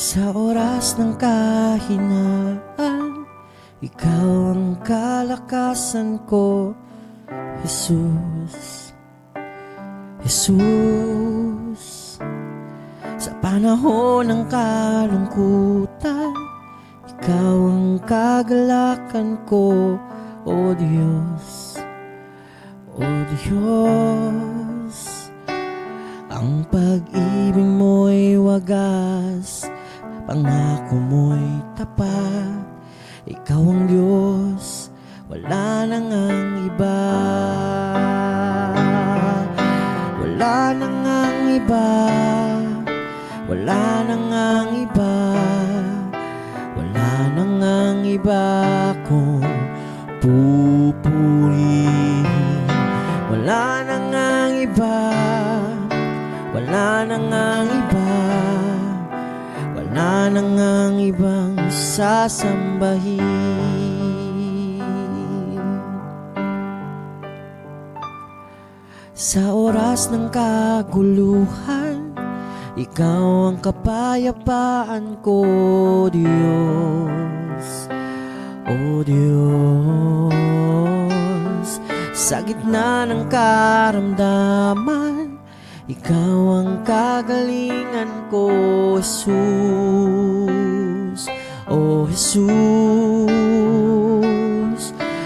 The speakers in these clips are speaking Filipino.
Sa oras ng kahinaan, ikaw ang kalakasan ko, Jesus. Jesus. Sa panahon ng kalungkutan, ikaw ang kagalakan ko, O Diyos. O Diyos. Ang pag-ibig mo'y wagas, pangako mo'y tapat. Ikaw ang Diyos, wala nang ang iba. Wala nang ang iba. Wala nang ang iba. Wala nang ang iba kung pupurihin. Wala nang ang iba. Wala nang ang iba. Wala nang ang ibang sasambahin. Sa oras ng kaguluhan, ikaw ang kapayapaan ko, Diyos. O Diyos. Sa gitna ng karamdaman, ikaw ang kagalingan ko, Jesus. O Jesus.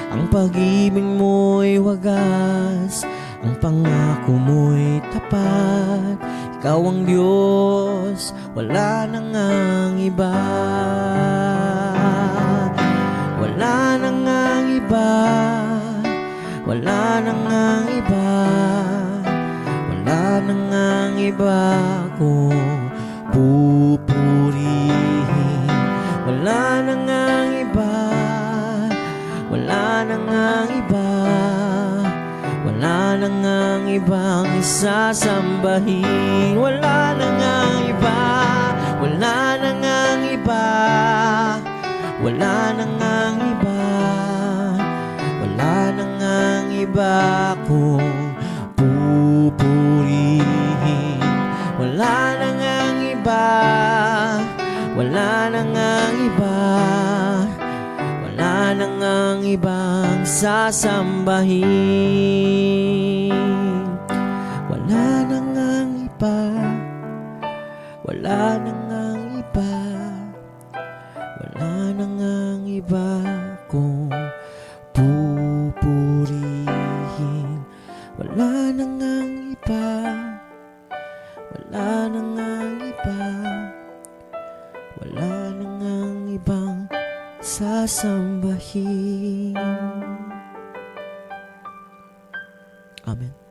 Ang pag-ibig mo'y wagas, ang pangako mo'y tapat. Ikaw ang Diyos, wala nang ang iba. Wala nang ang iba. Wala nang ang iba. Wala nang ang iba kung pupurihin. Wala nang ang iba. Wala nang ang iba. Wala nang ang ibang isasambahin. Wala nang ang iba. Wala nang ang iba. Wala nang ang iba. Wala nang ang iba kung pupurihin. Wala nang ang iba. Wala nang ang iba. Wala nang ang ibang sasambahin. Wala nang ang iba. Wala nang ang iba. Wala nang ang iba kung pupurihin. Wala nang ang iba. Wala nang ang iba. Wala nang ang ibang sasambahin. Amen.